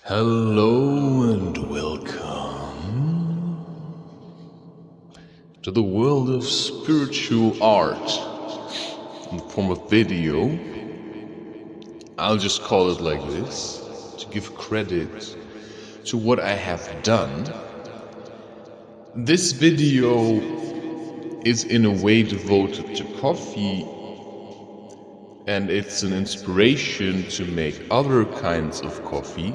Hello and welcome to the world of spiritual art in the form of video. I'll just call it like this to give credit to what I have done. This video is in a way devoted to coffee, and it's an inspiration to make other kinds of coffee.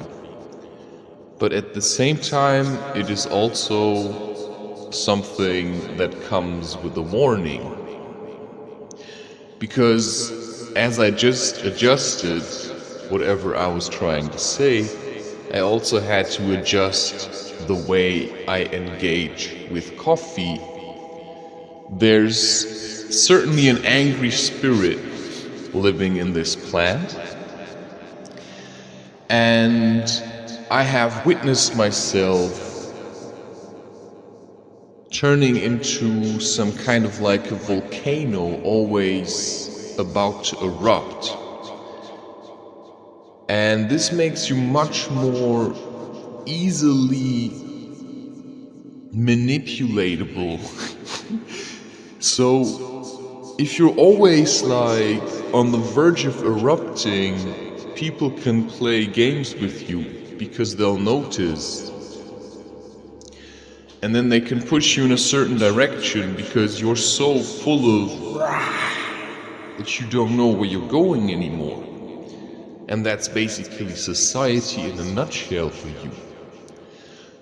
But at the same time, it is also something that comes with a warning. Because as I just adjusted whatever I was trying to say, I also had to adjust the way I engage with coffee. There's certainly an angry spirit living in this plant, and I have witnessed myself turning into some kind of like a volcano, always about to erupt. And this makes you much more easily manipulatable. So if you're always like on the verge of erupting, people can play games with you because they'll notice, and then they can push you in a certain direction because you're so full of that you don't know where you're going anymore. And that's basically society in a nutshell for you.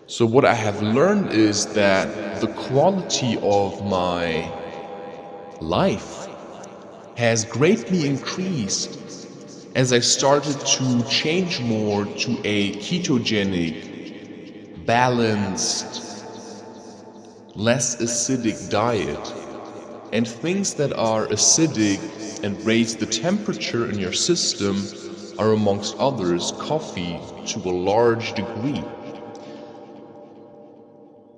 So what I have learned is that the quality of my life has greatly increased as I started to change more to a ketogenic, balanced, less acidic diet. And things that are acidic and raise the temperature in your system are, amongst others, coffee to a large degree.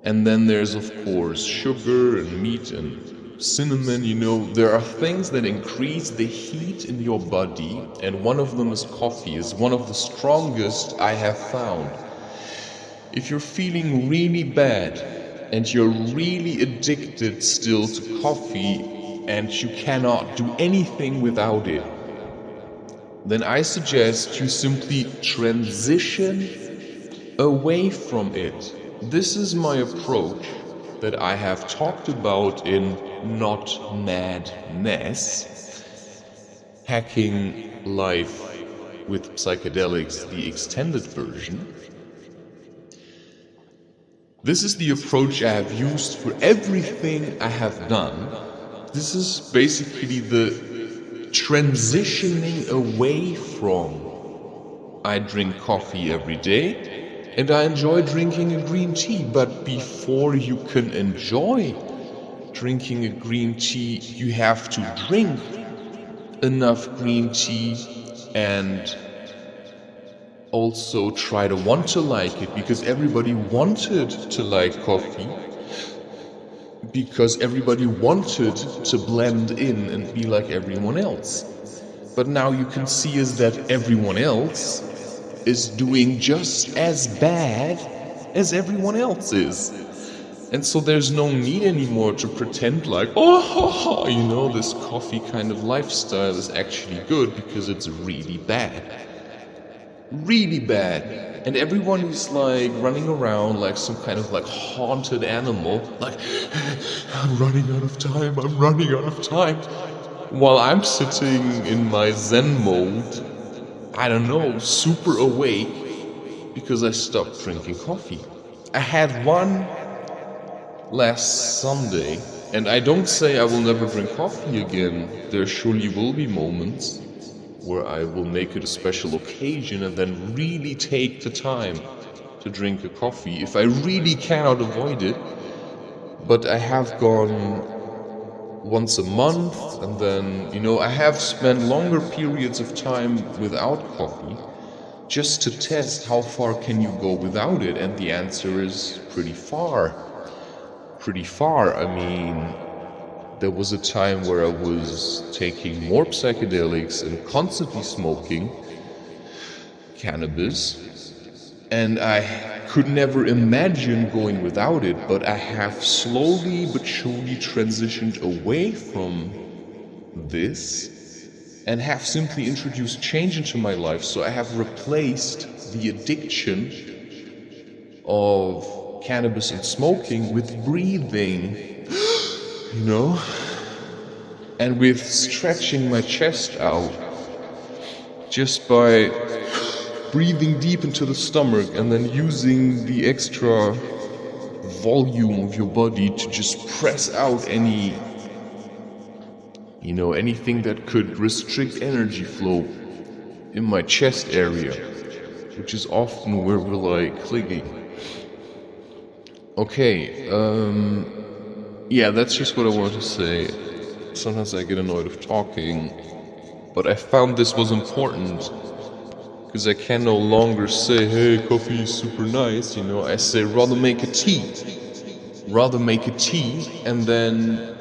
And then there's, of course, sugar and meat and cinnamon. There are things that increase the heat in your body, and one of them is coffee, is one of the strongest I have found. If you're feeling really bad and you're really addicted still to coffee and you cannot do anything without it, then I suggest you simply transition away from it. This is my approach that I have talked about in Not Madness, Hacking Life with Psychedelics, the extended version. This is the approach I have used for everything I have done. This is basically the transitioning away from. I drink coffee every day, and I enjoy drinking a green tea, but before you can enjoy drinking a green tea, you have to drink enough green tea and also try to want to like it, because everybody wanted to like coffee, because everybody wanted to blend in and be like everyone else. But now you can see is that everyone else is doing just as bad as everyone else is. And so there's no need anymore to pretend like, this coffee kind of lifestyle is actually good, because it's really bad. Really bad. And everyone is like running around like some kind of like haunted animal, like, I'm running out of time. While I'm sitting in my Zen mode, I don't know, super awake, because I stopped drinking coffee. I had one last Sunday, and I don't say I will never drink coffee again. There surely will be moments where I will make it a special occasion and then really take the time to drink a coffee if I really cannot avoid it. But I have gone once a month, and then, I have spent longer periods of time without coffee just to test how far can you go without it, and the answer is pretty far. I mean, there was a time where I was taking more psychedelics and constantly smoking cannabis, And I could never imagine going without it, but I have slowly but surely transitioned away from this and have simply introduced change into my life. So I have replaced the addiction of cannabis and smoking with breathing, you know, and with stretching my chest out just by breathing deep into the stomach and then using the extra volume of your body to just press out anything that could restrict energy flow in my chest area, which is often where we're like clinging. Okay, yeah, that's just what I wanted to say. Sometimes I get annoyed of talking, but I found this was important because I can no longer say, hey, coffee is super nice, I say rather make a tea and then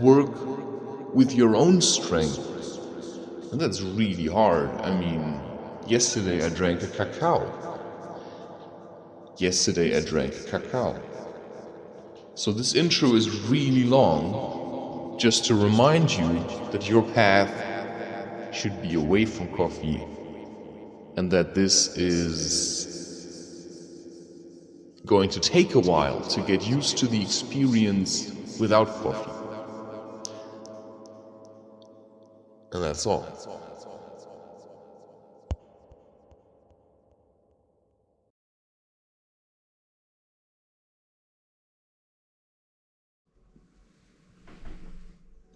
work with your own strength. And that's really hard. I mean, yesterday I drank a cacao. So this intro is really long, just to remind you that your path should be away from coffee, and that this is going to take a while to get used to the experience without coffee. And that's all.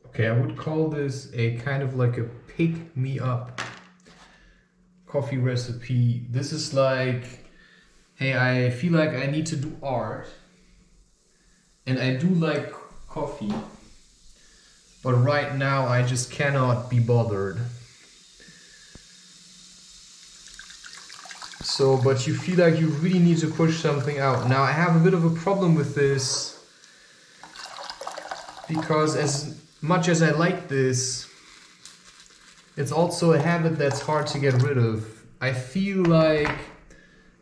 Okay, I would call this a kind of like a pick-me-up coffee recipe. This is like, hey, I feel like I need to do art, and I do like coffee, but right now I just cannot be bothered. So, but you feel like you really need to push something out. Now I have a bit of a problem with this, because as much as I like this, it's also a habit that's hard to get rid of. I feel like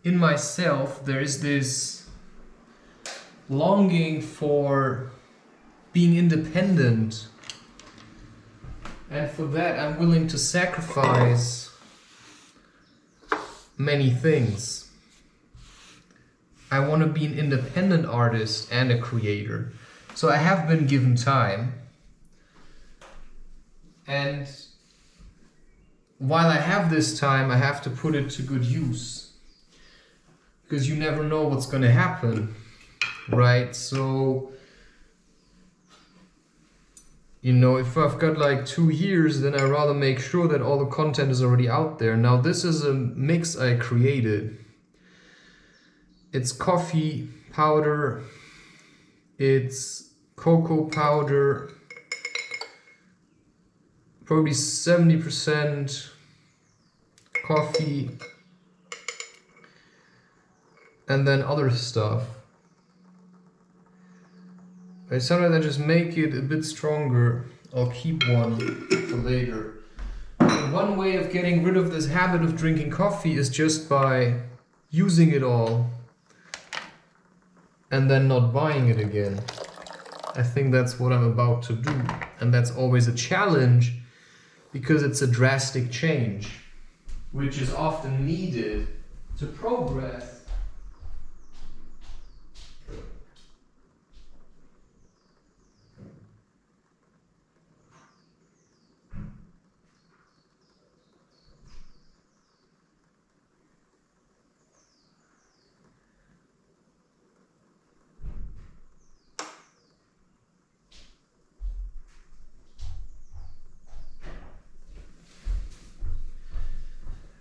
in myself there is this longing for being independent, and for that I'm willing to sacrifice many things. I want to be an independent artist and a creator. So I have been given time, and while I have this time, I have to put it to good use, because you never know what's going to happen, right? So, if I've got like 2 years, then I rather make sure that all the content is already out there. Now this is a mix I created. It's coffee powder, it's cocoa powder, probably 70% coffee, and then other stuff. Sometimes I just make it a bit stronger. I'll keep one for later. And one way of getting rid of this habit of drinking coffee is just by using it all and then not buying it again. I think that's what I'm about to do. And that's always a challenge, because it's a drastic change, which is often needed to progress.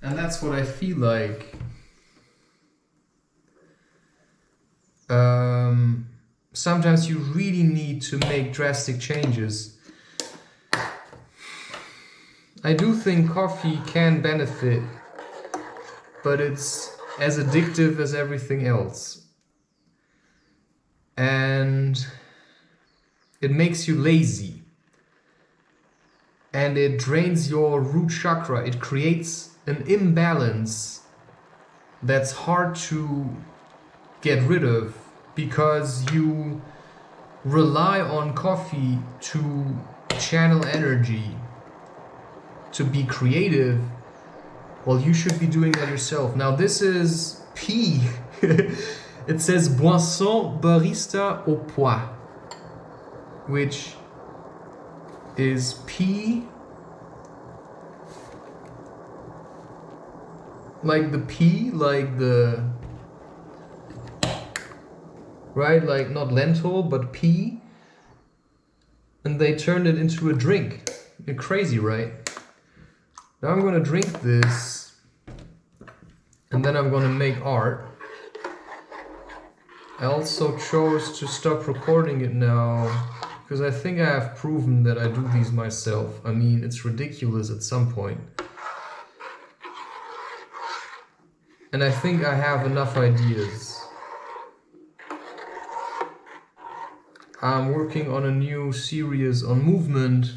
And that's what I feel like. Sometimes you really need to make drastic changes. I do think coffee can benefit, but it's as addictive as everything else. And it makes you lazy. And it drains your root chakra. It creates an imbalance that's hard to get rid of because you rely on coffee to channel energy, to be creative. Well, you should be doing that yourself. Now this is P. It says boisson barista au pois, which is P, like the P, like the, right, like not lentil, but pea, and they turned it into a drink. You're crazy, right? Now I'm gonna drink this, and then I'm gonna make art. I also chose to stop recording it now, because I think I have proven that I do these myself. I mean, it's ridiculous at some point. And I think I have enough ideas. I'm working on a new series on movement.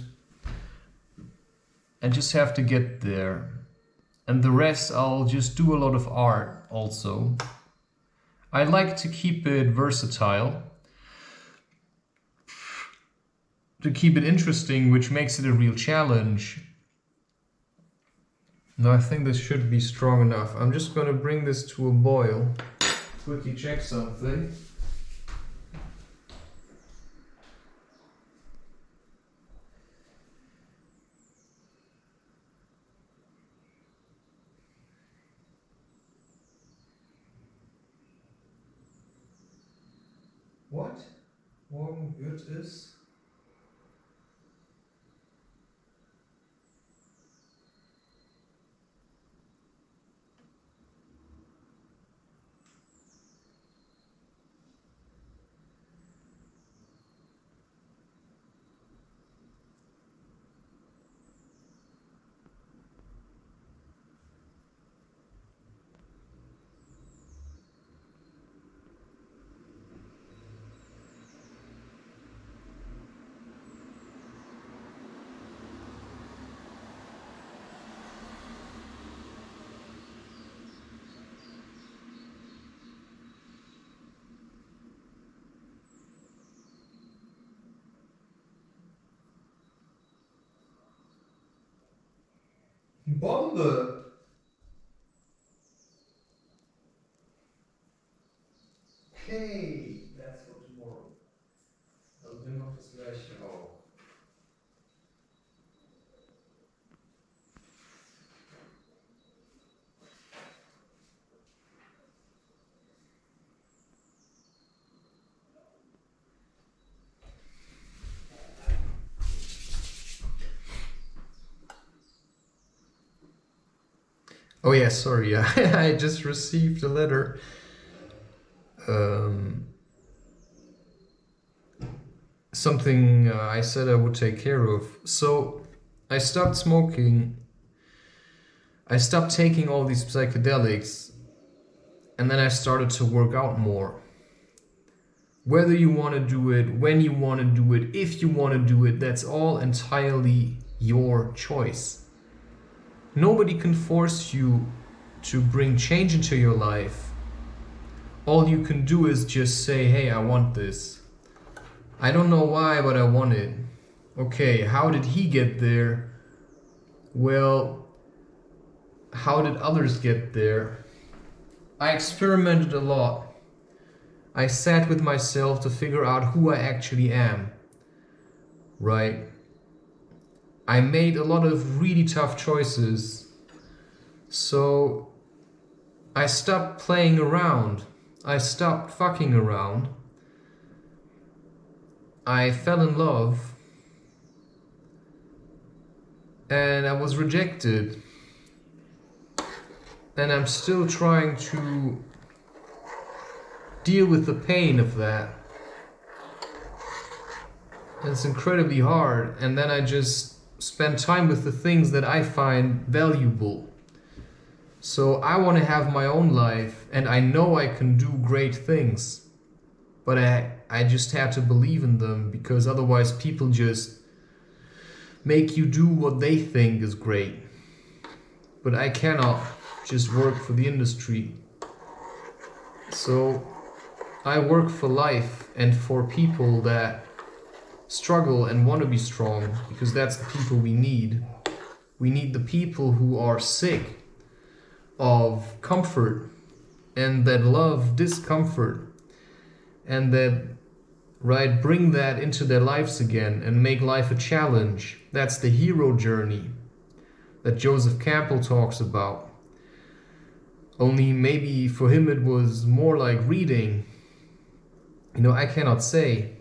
I just have to get there. And the rest I'll just do a lot of art also. I like to keep it versatile. To keep it interesting, which makes it a real challenge. Now I think this should be strong enough. I'm just gonna bring this to a boil. Quickly check something. What? Morgen wird es? Bombe! Okay, that's for tomorrow. Also wir machen das gleiche auch. Oh yeah, sorry, I just received a letter. Something I said I would take care of. So I stopped smoking. I stopped taking all these psychedelics, and then I started to work out more. Whether you want to do it, when you want to do it, if you want to do it, that's all entirely your choice. Nobody can force you to bring change into your life. All you can do is just say, hey, I want this. I don't know why, but I want it. Okay, how did he get there? Well, how did others get there? I experimented a lot. I sat with myself to figure out who I actually am. Right? I made a lot of really tough choices. So I stopped playing around. I stopped fucking around. I fell in love. And I was rejected. And I'm still trying to deal with the pain of that. It's incredibly hard. And then I just spend time with the things that I find valuable. So I want to have my own life, and I know I can do great things. But I just have to believe in them, because otherwise people just make you do what they think is great. But I cannot just work for the industry. So I work for life and for people that struggle and want to be strong, because that's the people we need. We need the people who are sick of comfort and that love discomfort and that, right, bring that into their lives again and make life a challenge. That's the hero journey that Joseph Campbell talks about. Only maybe for him it was more like reading. You know, I cannot say,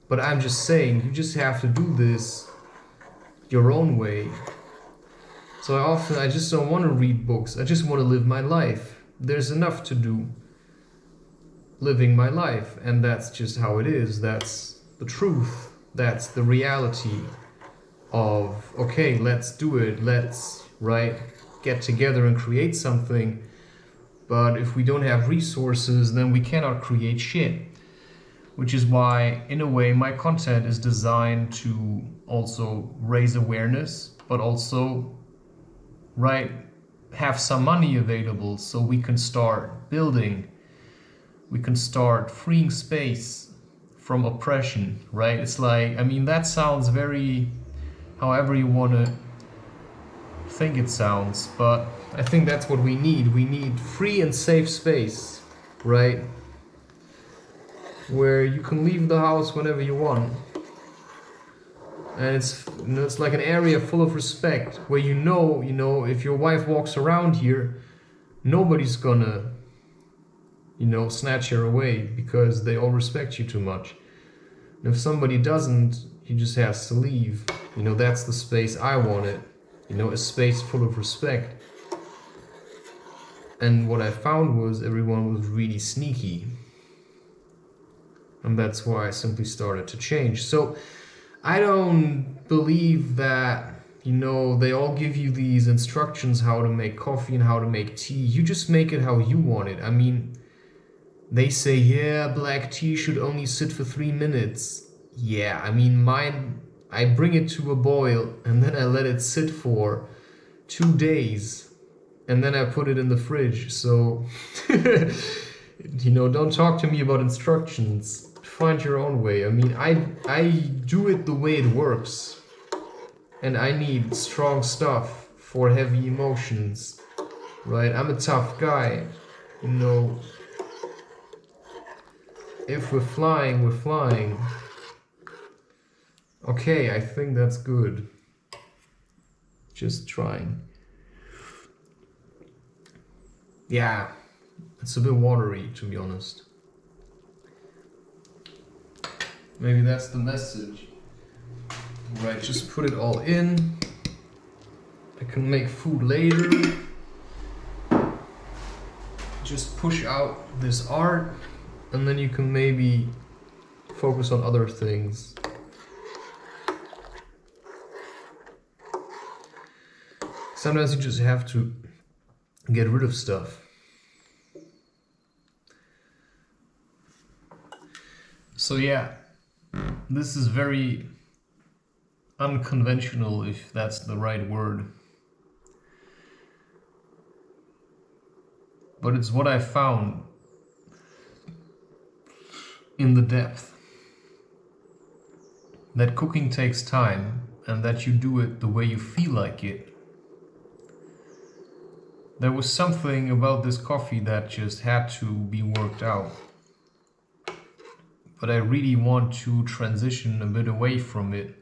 but I'm just saying you just have to do this your own way. So I just don't want to read books. I just want to live my life. There's enough to do living my life, and that's just how it is. That's the truth. That's the reality of, okay, let's do it. Let's, right, get together and create something. But if we don't have resources, then we cannot create shit. Which is why, in a way, my content is designed to also raise awareness, but also, right, have some money available so we can start building. We can start freeing space from oppression, right? It's like, I mean, that sounds very, however you want to think it sounds, but I think that's what we need. We need free and safe space, right? Where you can leave the house whenever you want. And it's, you know, it's like an area full of respect where you know, if your wife walks around here, nobody's gonna, snatch her away because they all respect you too much. And if somebody doesn't, he just has to leave. That's the space I wanted. A space full of respect. And what I found was everyone was really sneaky. And that's why I simply started to change. So I don't believe that, they all give you these instructions how to make coffee and how to make tea. You just make it how you want it. I mean, they say, yeah, black tea should only sit for 3 minutes. Yeah, I mean, mine, I bring it to a boil and then I let it sit for 2 days. And then I put it in the fridge. So, don't talk to me about instructions. Find your own way. I mean, I do it the way it works. And I need strong stuff for heavy emotions. Right? I'm a tough guy. If we're flying, we're flying. Okay, I think that's good. Just trying. Yeah, it's a bit watery, to be honest. Maybe that's the message. Right, just put it all in. I can make food later. Just push out this art, and then you can maybe focus on other things. Sometimes you just have to get rid of stuff. So yeah, this is very unconventional, if that's the right word. But it's what I found in the depth. That cooking takes time and that you do it the way you feel like it. There was something about this coffee that just had to be worked out. But I really want to transition a bit away from it.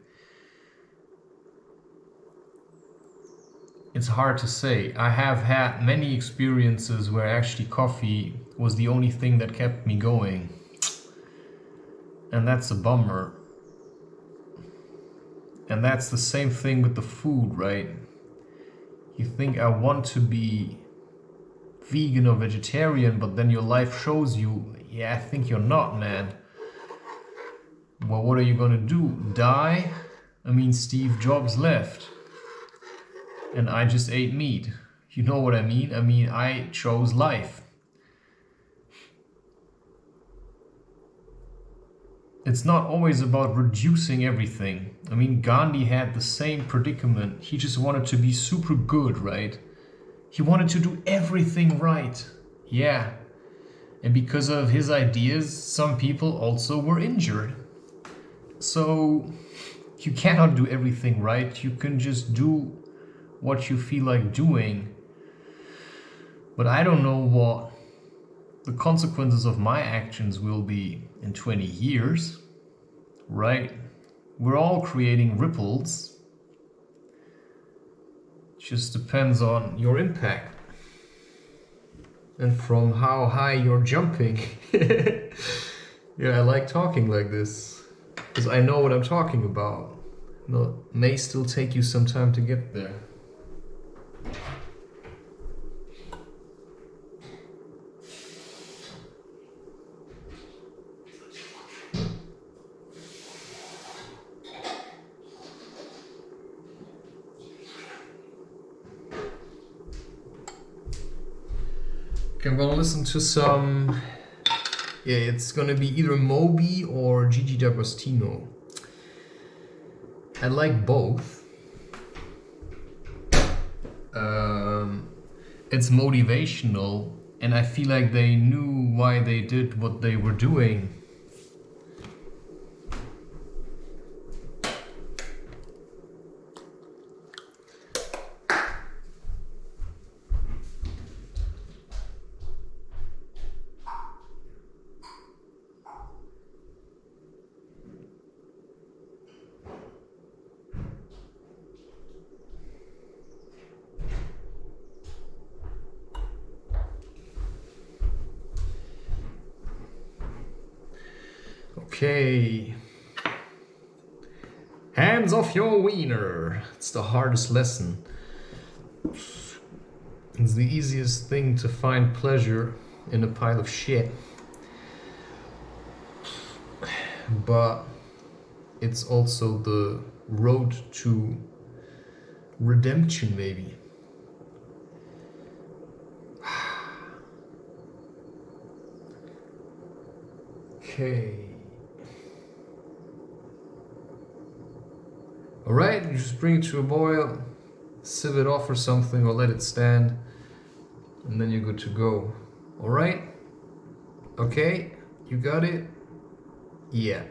It's hard to say. I have had many experiences where actually coffee was the only thing that kept me going. And that's a bummer. And that's the same thing with the food, right? You think I want to be vegan or vegetarian, but then your life shows you, yeah, I think you're not, man. Well, what are you gonna do? Die? I mean, Steve Jobs left. And I just ate meat. You know what I mean? I mean, I chose life. It's not always about reducing everything. I mean, Gandhi had the same predicament. He just wanted to be super good, right? He wanted to do everything right. Yeah. And because of his ideas, some people also were injured. So you cannot do everything right. You can just do what you feel like doing. But I don't know what the consequences of my actions will be in 20 years, right? We're all creating ripples. It just depends on your impact and from how high you're jumping. Yeah, I like talking like this because I know what I'm talking about. It may still take you some time to get there. Okay, I'm gonna listen to some. Yeah, it's gonna be either Moby or Gigi D'Agostino. I like both. It's motivational, and I feel like they knew why they did what they were doing. Okay. Hands off your wiener. It's the hardest lesson. It's the easiest thing to find pleasure in a pile of shit. But it's also the road to redemption, maybe. Okay. Alright, you just bring it to a boil, sieve it off or something, or let it stand, and then you're good to go. Alright? Okay? You got it? Yeah.